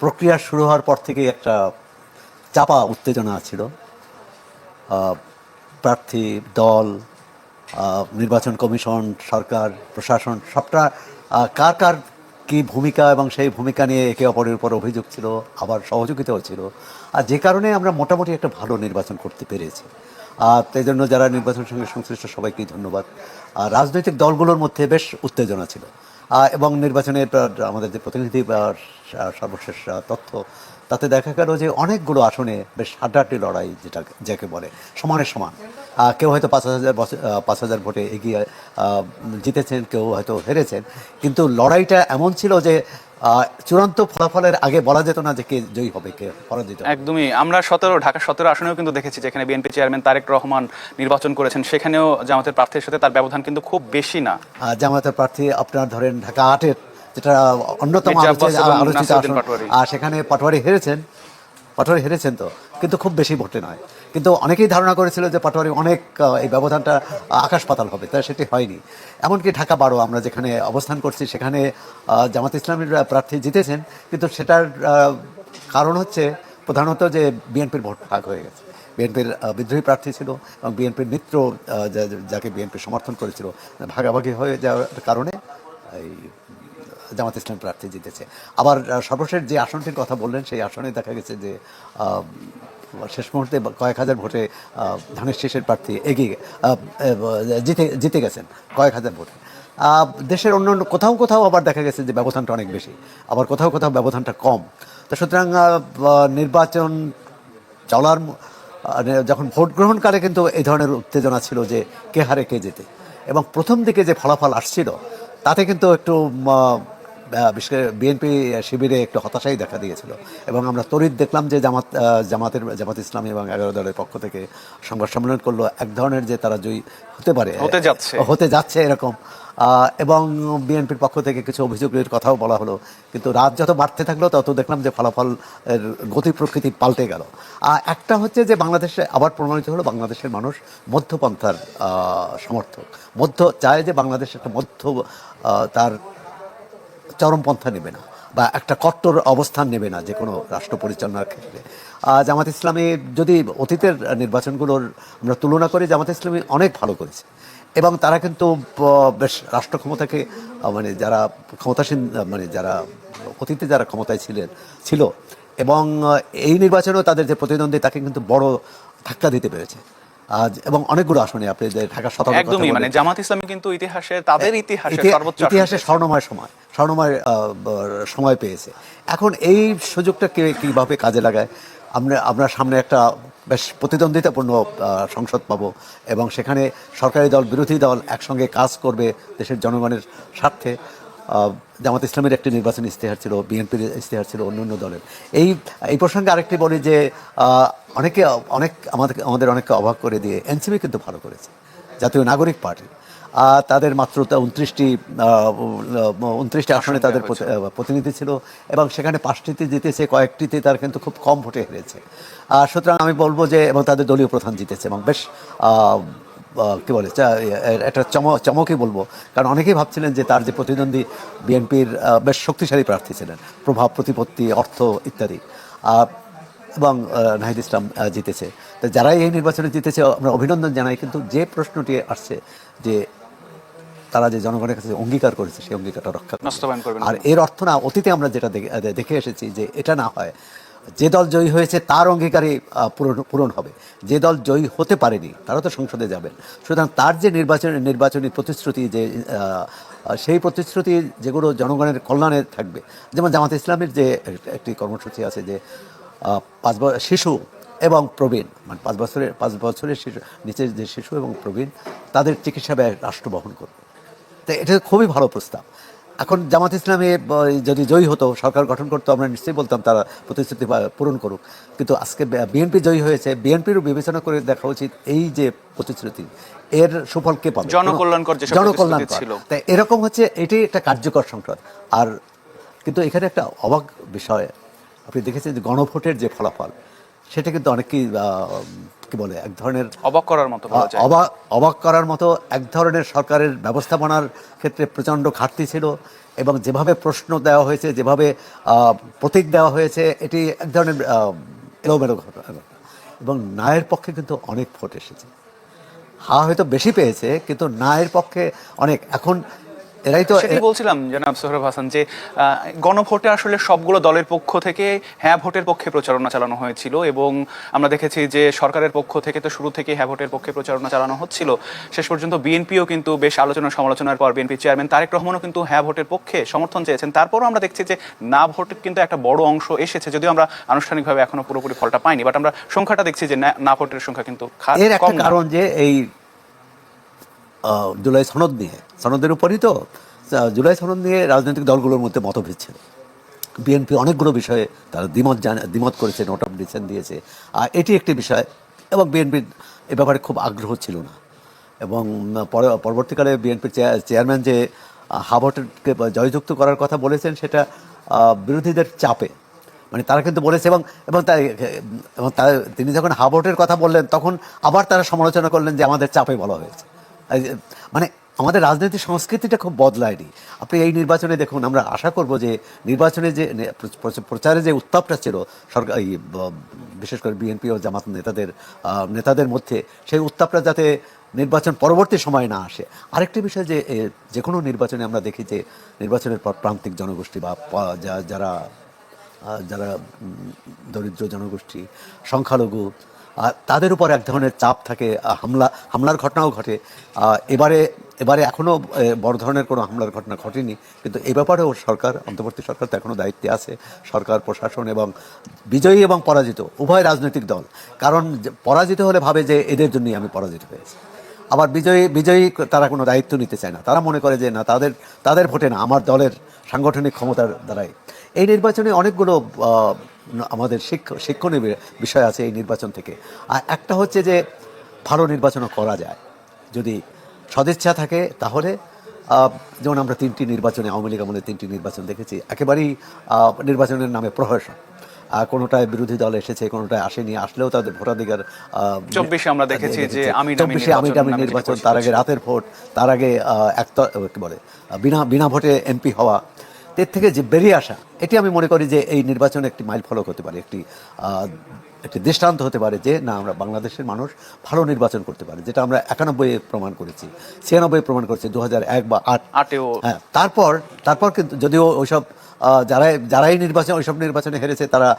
প্রক্রিয়া শুরু হওয়ার পর থেকে একটা চাপা উত্তেজনা ছিল। প্রার্থী, দল, নির্বাচন কমিশন, সরকার, প্রশাসন সবটা কার কার কী ভূমিকা এবং সেই ভূমিকা নিয়ে একে অপরের উপর অভিযোগ ছিল, আবার সহযোগিতাও ছিল। আর যে কারণে আমরা মোটামুটি একটা ভালো নির্বাচন করতে পেরেছি। এই জন্য যারা নির্বাচনের সঙ্গে সংশ্লিষ্ট সবাইকেই ধন্যবাদ। রাজনৈতিক দলগুলোর মধ্যে বেশ উত্তেজনা ছিল এবং নির্বাচনের আমাদের যে প্রতিনিধি সর্বশেষ তথ্য, তাতে দেখা গেল যে অনেকগুলো আসনে বেশ হাড্ডাহাড্ডি লড়াই, যাকে বলে সমানে সমান। কেউ হয়তো 5,000 ভোটে এগিয়ে জিতেছেন, কেউ হয়তো হেরেছেন, কিন্তু লড়াইটা এমন ছিল যে চূড়ান্ত ফলাফলের আগে বলা যেত না যে কে জয়ী হবে, কে পরাজিত। একদমই। আমরা ঢাকা 17 আসনেও কিন্তু দেখেছি যেখানে বিএনপি চেয়ারম্যান তারেক রহমান নির্বাচন করেছেন, সেখানেও জামাতের প্রার্থীর সাথে তার ব্যবধান কিন্তু খুব বেশি না। জামাতের প্রার্থী আপনার ধরেন ঢাকা 8-এর, যেটা অন্যতম আলোচিত আসন, সেখানে পাটোয়ারি হেরেছেন তো, কিন্তু খুব বেশি ভোটে নয়। কিন্তু অনেকেই ধারণা করেছিল যে পাটোয়ারি অনেক এই ব্যবধানটা আকাশ পাতাল হবে, তাই সেটি হয়নি। এমনকি ঢাকা 12 আমরা যেখানে অবস্থান করছি, সেখানে জামাত ইসলামের প্রার্থী জিতেছেন, কিন্তু সেটার কারণ হচ্ছে প্রধানত যে বিএনপির ভোট ভাগ হয়ে গেছে। বিএনপির বিদ্রোহী প্রার্থী ছিল এবং বিএনপির মিত্র যাকে বিএনপি সমর্থন করেছিল, ভাগাভাগি হয়ে যাওয়ার কারণে এই জামাত ইসলাম প্রার্থী জিতেছে। আবার সর্বশেষ যে আসনটির কথা বললেন, সেই আসনে দেখা গেছে যে শেষ মুহূর্তে কয়েক হাজার ভোটে ধানের শীষের প্রার্থী এগিয়ে জিতে গেছেন কয়েক হাজার ভোটে। দেশের অন্য কোথাও আবার দেখা গেছে যে ব্যবধানটা অনেক বেশি, আবার কোথাও ব্যবধানটা কম। তো সুতরাং নির্বাচন চলার যখন ভোট গ্রহণকালে কিন্তু এই ধরনের উত্তেজনা ছিল যে কে হারে কে জেতে, এবং প্রথম দিকে যে ফলাফল আসছিল তাতে কিন্তু একটু বিশেষ করে বিএনপি শিবিরে একটু হতাশাই দেখা দিয়েছিল। এবং আমরা তড়িৎ দেখলাম যে জামাত ইসলামী এবং 11 দলের পক্ষ থেকে সংবাদ সম্মেলন করলো এক ধরনের যে তারা জয়ী হতে যাচ্ছে এরকম, এবং বিএনপির পক্ষ থেকে কিছু অভিযোগের কথাও বলা হলো। কিন্তু রাত যত বাড়তে থাকলো তত দেখলাম যে ফলাফল গতি প্রকৃতি পাল্টে গেল। একটা হচ্ছে যে বাংলাদেশে আবার প্রমাণিত হলো বাংলাদেশের মানুষ মধ্যপন্থার সমর্থক, চায় যে বাংলাদেশ একটা তার চরমপন্থা নেবে না বা একটা কট্টর অবস্থান নেবে না যে কোনো রাষ্ট্র পরিচালনার ক্ষেত্রে। জামাত ইসলামী যদি অতীতের নির্বাচনগুলোর আমরা তুলনা করি, জামাত ইসলামী অনেক ভালো করেছে এবং তারা কিন্তু বেশ রাষ্ট্র ক্ষমতাকে মানে যারা ক্ষমতাসীন যারা অতীতে যারা ক্ষমতায় ছিল এবং এই নির্বাচনেও তাদের যে প্রতিদ্বন্দ্বী তাকে কিন্তু বড় ধাক্কা দিতে পেরেছে। এবং অনেকগুলো আসনে আপনি ঢাকা 17 একদমই, মানে জামাত ইসলামী কিন্তু তাদের ইতিহাসে স্বর্ণময় সময় পেয়েছে। এখন এই সুযোগটা কিভাবে কাজে লাগায়, আমরা সামনে একটা বেশ প্রতিদ্বন্দ্বিতাপূর্ণ সংসদ পাবো এবং সেখানে সরকারি দল বিরোধী দল একসঙ্গে কাজ করবে দেশের জনগণের স্বার্থে। জামাত ইসলামের একটি নির্বাচনী ইশতেহার ছিল, বিএনপির ইশতেহার ছিল, অন্য দলের। এই প্রসঙ্গে আরেকটি বলি যে আমাদের অনেককে অবাক করে দিয়ে এনসিপি কিন্তু ভালো করেছে, জাতীয় নাগরিক পার্টি। তাদের মাত্র 29টি আসনে তাদের প্রতিনিধি ছিল এবং সেখানে 5টিতে জিতেছে, কয়েকটিতে তার কিন্তু খুব কম ভোটে হেরেছে। সুতরাং আমি বলবো যে এবং তাদের দলীয় প্রধান জিতেছে এবং বেশ কী বলে একটা চমকই বলবো, কারণ অনেকেই ভাবছিলেন যে তার যে প্রতিদ্বন্দ্বী বিএনপির বেশ শক্তিশালী প্রার্থী ছিলেন, প্রভাব প্রতিপত্তি অর্থ ইত্যাদি, এবং নাহিদ ইসলাম জিতেছে। তো যারাই এই নির্বাচনে জিতেছে আমরা অভিনন্দন জানাই। কিন্তু যে প্রশ্নটি আসছে যে তারা যে জনগণের কাছে অঙ্গীকার করেছে সেই অঙ্গীকারটা রক্ষা করবে, আর এর অর্থ না অতীতে আমরা যেটা দেখে এসেছি যে এটা না হয়, যে দল জয়ী হয়েছে তার অঙ্গীকারই পূরণ হবে, যে দল জয়ী হতে পারেনি তারা তো সংসদে যাবেন। সুতরাং তার যে নির্বাচনী প্রতিশ্রুতি, যে সেই প্রতিশ্রুতি যেগুলো জনগণের কল্যাণে থাকবে, যেমন জামাত ইসলামের যে একটি কর্মসূচি আছে যে 5 শিশু এবং প্রবীণ, মানে 5 বছরের শিশু নিচের যে শিশু এবং প্রবীণ তাদের চিকিৎসা ব্যয় রাষ্ট্র বহন করবে। তো এটা খুবই ভালো প্রস্তাব। এখন জামাত ইসলামী যদি জয়ী হতো, সরকার গঠন করতো, আমরা নিশ্চয়ই বলতাম তারা প্রতিশ্রুতি পূরণ করুক। কিন্তু আজকে বিএনপি জয়ী হয়েছে, বিএনপিরও বিবেচনা করে দেখা উচিত এই যে প্রতিশ্রুতি এর সুফল কে পাবে, জনকল্যাণকর। তাই এরকম হচ্ছে, এটি একটা কার্যকর সংসদ। আর কিন্তু এখানে একটা অবাক বিষয় আপনি দেখেছেন যে গণভোটের যে ফলাফল, সেটা কিন্তু অনেকেই কি বলে এক ধরনের অবাক করার মতো এক ধরনের সরকারের ব্যবস্থাপনার ক্ষেত্রে প্রচণ্ড ঘাটতি ছিল এবং যেভাবে প্রশ্ন দেওয়া হয়েছে, যেভাবে প্রতীক দেওয়া হয়েছে, এটি এক ধরনের এলোমেলো ঘটনা। এবং নায়ের পক্ষে কিন্তু অনেক ভোট এসেছে। হয়তো বেশি পেয়েছে, কিন্তু নায়ের পক্ষে অনেক। এখন এরাই তো সেটাই বলছিলাম জনাব সোহরাব হাসান যে গণভোটে আসলে সবগুলো দলের পক্ষ থেকে হ্যাঁ ভোটের পক্ষে প্রচারণা চালানো হয়েছিল, এবং আমরা দেখেছি যে সরকারের পক্ষ থেকে তো শুরু থেকে হ্যাঁ ভোটের পক্ষে প্রচারণা চালানো হচ্ছিল। শেষ পর্যন্ত বিএনপিও কিন্তু বেশ আলোচনা সমালোচনার পর বিএনপি চেয়ারম্যান তারেক রহমানও কিন্তু হ্যাঁ ভোটের পক্ষে সমর্থন চেয়েছেন। তারপরও আমরা দেখছি যে না ভোটের কিন্তু একটা বড় অংশ এসেছে, যদিও আমরা আনুষ্ঠানিকভাবে এখনো পুরোপুরি ফলটা পাইনি, বাট আমরা সংখ্যাটা দেখছি যে না ভোটের সংখ্যা কিন্তু এর একটা কম না। কারণ যে এই জুলাই সনদ নিয়ে, সনদের উপরই তো, জুলাই সনদ নিয়ে রাজনৈতিক দলগুলোর মধ্যে মতভেদ ছিল। বিএনপি অনেকগুলো বিষয়ে তারা দ্বিমত করেছে, নোট অফ ডিসেন্ট দিয়েছে, আর এটি একটি বিষয়। এবং বিএনপির এ ব্যাপারে খুব আগ্রহ ছিল না। এবং পরবর্তীকালে বিএনপির চেয়ারম্যান যে হাবটকে জয়যুক্ত করার কথা বলেছেন, সেটা বিরোধীদের চাপে, মানে তারা কিন্তু বলেছে। এবং এবং তাই এবং তিনি যখন হাবটের কথা বললেন, তখন আবার তারা সমালোচনা করলেন যে আমাদের চাপে বলা হয়েছে। মানে আমাদের রাজনৈতিক সংস্কৃতিটা খুব বদলায়নি। আপনি এই নির্বাচনে দেখুন, আমরা আশা করব যে নির্বাচনে যে প্রচারে যে উত্তাপটা ছিল সরকার, বিশেষ করে বিএনপি ও জামাত নেতাদের মধ্যে, সেই উত্তাপটা যাতে নির্বাচন পরবর্তী সময় না আসে। আরেকটি বিষয় যে কোনো নির্বাচনে আমরা দেখি যে নির্বাচনের পর প্রান্তিক জনগোষ্ঠী বা যারা যারা দরিদ্র জনগোষ্ঠী, সংখ্যালঘু, তাদের উপর এক ধরনের চাপ থাকে, হামলার ঘটনাও ঘটে। এবারে এখনও বড় ধরনের কোনো হামলার ঘটনা ঘটেনি, কিন্তু এ ব্যাপারেও সরকার, অন্তর্বর্তী সরকার তো এখনও দায়িত্বে আছে, সরকার প্রশাসন এবং বিজয়ী এবং পরাজিত উভয় রাজনৈতিক দল। কারণ পরাজিত হলে ভাবে যে এদের জন্যই আমি পরাজিত হয়েছি, আবার বিজয়ী তারা কোনো দায়িত্ব নিতে চায় না। তারা মনে করে যে না, তাদের ভোটে না, আমার দলের সাংগঠনিক ক্ষমতার দ্বারাই। এই নির্বাচনে অনেকগুলো আমাদের শিক্ষণীয় বিষয় আছে এই নির্বাচন থেকে। আর একটা হচ্ছে যে ভালো নির্বাচনও করা যায় যদি সদিচ্ছা থাকে। তাহলে যেমন আমরা 3টি নির্বাচনে, আওয়ামী লীগ আমলে 3টি নির্বাচন দেখেছি, একেবারেই নির্বাচনের নামে প্রহসন। কোনোটায় বিরোধী দল এসেছে, কোনোটায় আসেনি, আসলেও তাদের ভোটাধিকার। 24 আমরা দেখেছি যে 24 আমিটামি নির্বাচন, তার আগে রাতের ভোট, তার আগে কি বলে বিনা ভোটে এমপি হওয়া। এর থেকে যে বেরিয়ে আসা, এটি আমি মনে করি যে এই নির্বাচনে একটি মাইল ফলক হতে পারে, একটি দৃষ্টান্ত হতে পারে যে না, আমরা বাংলাদেশের মানুষ ভালো নির্বাচন করতে পারে, যেটা আমরা 91-এ প্রমাণ করেছি, 96-এ প্রমাণ করেছি, 2001 বা 8-এও। হ্যাঁ, তারপর কিন্তু যদিও ওইসব যারাই ওইসব নির্বাচনে হেরেছে, তারা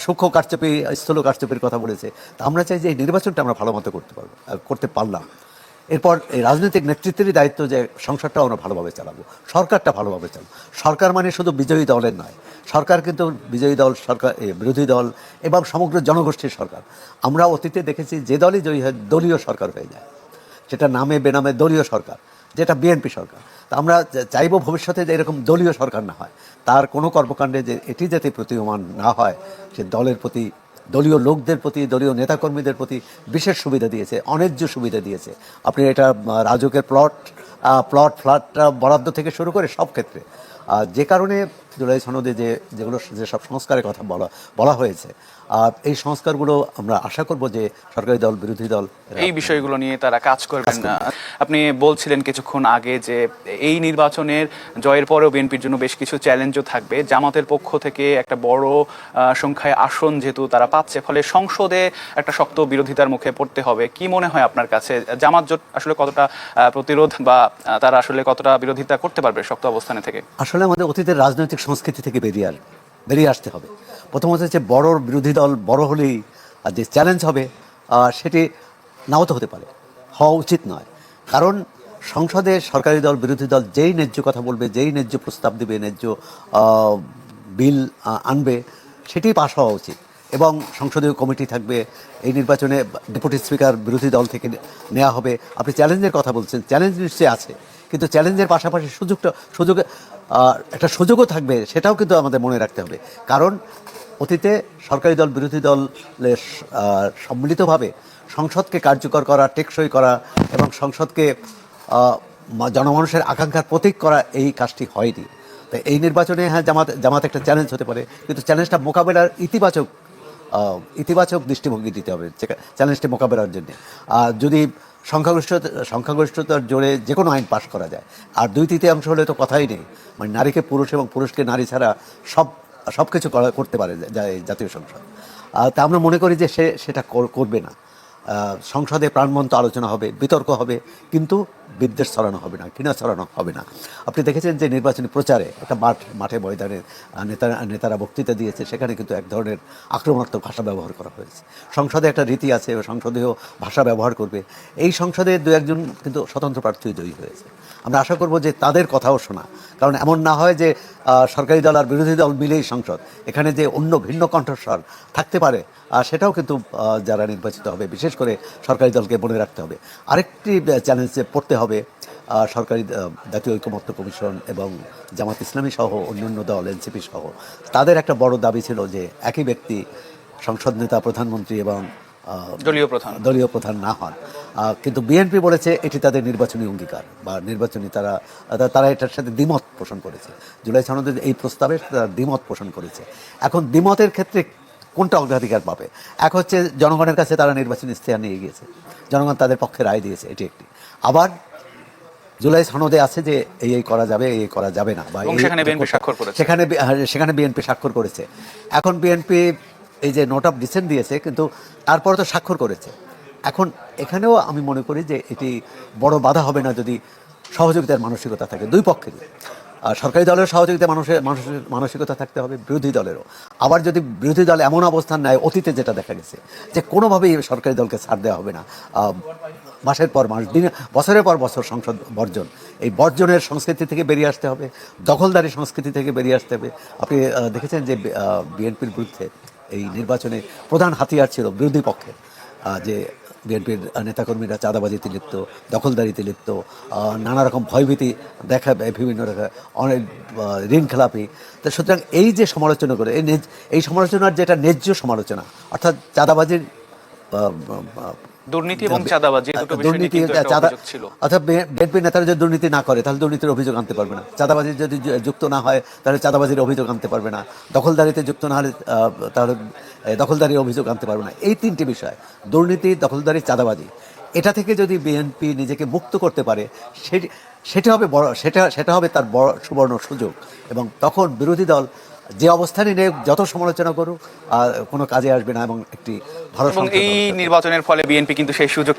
সূক্ষ্ম কারচুপি, স্থূল কারচুপির কথা বলেছে। আমরা চাই যে এই নির্বাচনটা আমরা ভালো মতো করতে পারলাম। এরপর এই রাজনৈতিক নেতৃত্বেরই দায়িত্ব যে সংসদটাও আমরা ভালোভাবে চালাবো, সরকারটা ভালোভাবে চালাবো। সরকার মানে শুধু বিজয়ী দলের নয়, সরকার কিন্তু বিজয়ী দল, সরকার, বিরোধী দল এবং সমগ্র জনগোষ্ঠীর সরকার। আমরা অতীতে দেখেছি যে দলই জয়ী হয় দলীয় সরকার হয়ে যায়, সেটা নামে বেনামে দলীয় সরকার, যেটা বিএনপি সরকার। তা আমরা চাইবো ভবিষ্যতে যে এরকম দলীয় সরকার না হয়, তার কোনো কর্মকাণ্ডে যে এটি যাতে প্রতীয়মান না হয়। সে দলের প্রতি, দলীয় লোকদের প্রতি, দলীয় নেতাকর্মীদের প্রতি বিশেষ সুবিধা দিয়েছে, অন্যায্য সুবিধা দিয়েছে। আপনি এটা রাজুকের ফ্ল্যাট বরাদ্দ থেকে শুরু করে সব ক্ষেত্রে, যে কারণে জুলাই সনদে যেসব সংস্কারের কথা বলা হয়েছে, এই সংস্কারগুলো আমরা আশা করব যে সরকারি দল, বিরোধী দল এই বিষয়গুলো নিয়ে তারা কাজ করবেন না। আপনি বলছিলেন কিছুক্ষণ আগে যে এই নির্বাচনের জয়ের পরেও বিএনপির জন্য বেশ কিছু চ্যালেঞ্জও থাকবে। জামাতের পক্ষ থেকে একটা বড় সংখ্যায় আসন যেহেতু তারা পাচ্ছে, ফলে সংসদে একটা শক্ত বিরোধিতার মুখে পড়তে হবে। কি মনে হয় আপনার কাছে, জামাত জোট আসলে কতটা প্রতিরোধ বা তারা আসলে কতটা বিরোধিতা করতে পারবে শক্ত অবস্থানে থেকে? আসলে আমাদের অতীতের রাজনৈতিক সংস্কৃতি থেকে বেরিয়ে আসতে হবে। প্রথমত হচ্ছে বড় বিরোধী দল বড় হলেই যে চ্যালেঞ্জ হবে, সেটি নাও তো হতে পারে, হওয়া উচিত নয়। কারণ সংসদে সরকারি দল, বিরোধী দল যেই ন্যায্য কথা বলবে, যেই ন্যায্য প্রস্তাব দেবে, ন্যায্য বিল আনবে, সেটি পাশ হওয়া উচিত। এবং সংসদীয় কমিটি থাকবে। এই নির্বাচনে ডেপুটি স্পিকার বিরোধী দল থেকে নেওয়া হবে। আপনি চ্যালেঞ্জের কথা বলছেন, চ্যালেঞ্জ নিশ্চয়ই আছে, কিন্তু চ্যালেঞ্জের পাশাপাশি একটা সুযোগও থাকবে, সেটাও কিন্তু আমাদের মনে রাখতে হবে। কারণ অতীতে সরকারি দল, বিরোধী দলের সম্মিলিতভাবে সংসদকে কার্যকর করা, টেকসই করা এবং সংসদকে জনমানুষের আকাঙ্ক্ষার প্রতীক করা, এই কাজটি হয়নি। তাই এই নির্বাচনে হ্যাঁ, জামাত একটা চ্যালেঞ্জ হতে পারে, কিন্তু চ্যালেঞ্জটা মোকাবেলার ইতিবাচক দৃষ্টিভঙ্গি দিতে হবে চ্যালেঞ্জটি মোকাবেলার জন্য। যদি সংখ্যাগরিষ্ঠতার জোরে যে কোনো আইন পাশ করা যায়, আর 2/3 হলে তো কথাই নেই। মানে নারীকে পুরুষ এবং পুরুষকে নারী ছাড়া সব কিছু করতে পারে জাতীয় সংসদ। তা আমরা মনে করি যে সেটা করবে না। সংসদে প্রাণবন্ত আলোচনা হবে, বিতর্ক হবে, কিন্তু বিদ্বেষ ছড়ানো হবে না, ঘৃণা ছড়ানো হবে না। আপনি দেখেছেন যে নির্বাচনী প্রচারে একটা মাঠে ময়দানে নেতারা বক্তৃতা দিয়েছে, সেখানে কিন্তু এক ধরনের আক্রমণাত্মক ভাষা ব্যবহার করা হয়েছে। সংসদে একটা রীতি আছে, সংসদেও ভাষা ব্যবহার করবে। এই সংসদে 2-1 কিন্তু স্বতন্ত্র প্রার্থী জয়ী হয়েছে। আমরা আশা করব যে তাদের কথাও শোনা, কারণ এমন না হয় যে সরকারি দল আর বিরোধী দল মিলেই সংসদ, এখানে যে অন্য ভিন্ন কণ্ঠস্বর থাকতে পারে সেটাও কিন্তু যারা নির্বাচিত হবে, বিশেষ করে সরকারি দলকে মনে রাখতে হবে। আরেকটি চ্যালেঞ্জে পড়তে হবে সরকারি জাতীয় ঐকমত্য কমিশন এবং জামাত ইসলামী সহ অন্যান্য দল, এনসিপি সহ, তাদের একটা বড় দাবি ছিল যে একই ব্যক্তি সংসদ নেতা, প্রধানমন্ত্রী এবং দলীয় প্রধান না হন। কিন্তু বিএনপি বলেছে এটি তাদের নির্বাচনী অঙ্গীকার বা নির্বাচনী তারা এটার সাথে দ্বিমত পোষণ করেছে। জুলাই সনদের এই প্রস্তাবে তারা দ্বিমত পোষণ করেছে। এখন দ্বিমতের ক্ষেত্রে কোনটা অগ্রাধিকার পাবে? এক হচ্ছে জনগণের কাছে তারা নির্বাচনী ইশতেহার নিয়ে গিয়েছে, জনগণ তাদের পক্ষে রায় দিয়েছে, এটি একটি। আবার জুলাই সনদে আছে যে এই করা যাবে, এই করা যাবে না, বা সেখানে বিএনপি স্বাক্ষর করেছে। এখন বিএনপি এই যে নোট অফ ডিসেন্ট দিয়েছে, কিন্তু তারপরে তো স্বাক্ষর করেছে। এখন এখানেও আমি মনে করি যে এটি বড় বাধা হবে না যদি সহযোগিতার মানসিকতা থাকে দুই পক্ষেরই। সরকারি দলের সহযোগিতা মানসিকতা থাকতে হবে, বিরোধী দলেরও। আবার যদি বিরোধী দল এমন অবস্থান নেয়, অতীতে যেটা দেখা গেছে যে কোনোভাবেই সরকারি দলকে ছাড় দেওয়া হবে না, মাসের পর মাস, বছরের পর বছর সংসদ বর্জন, এই বর্জনের সংস্কৃতি থেকে বেরিয়ে আসতে হবে, দখলদারি সংস্কৃতি থেকে বেরিয়ে আসতে হবে। আপনি দেখেছেন যে বিএনপির বিরুদ্ধে এই নির্বাচনে প্রধান হাতিয়ার ছিল বিরোধী পক্ষে, যে বিএনপির নেতাকর্মীরা চাঁদাবাজিতে লিপ্ত, দখলদারিতে লিপ্ত, নানা রকম ভয়ভীতি বিভিন্ন রকম অনেক ঋণ খেলাপি। তো সুতরাং এই যে সমালোচনা করে, এই সমালোচনার যেটা ন্যায্য সমালোচনা, অর্থাৎ চাঁদাবাজির দুর্নীতি এবং চাঁদাবাজি অর্থাৎ বিএনপি নেতারা যদি দুর্নীতি না করে তাহলে দুর্নীতির অভিযোগ আনতে পারবে না, চাঁদাবাজি যদি যুক্ত না হয় তাহলে চাঁদাবাজির অভিযোগ আনতে পারবে না, দখলদারিতে যুক্ত না হলে তাহলে দখলদারির অভিযোগ আনতে পারবে না। এই তিনটি বিষয়, দুর্নীতি, দখলদারি, চাঁদাবাজি, এটা থেকে যদি বিএনপি নিজেকে মুক্ত করতে পারে, সেটা হবে তার বড় সুবর্ণ সুযোগ। এবং তখন বিরোধী দল যে অবস্থানই নেই, যত সমালোচনা করুক, কোনো কাজে আসবে না। এবং একটি ভালো, এই নির্বাচনের ফলে বিএনপি কিন্তু সেই সুযোগ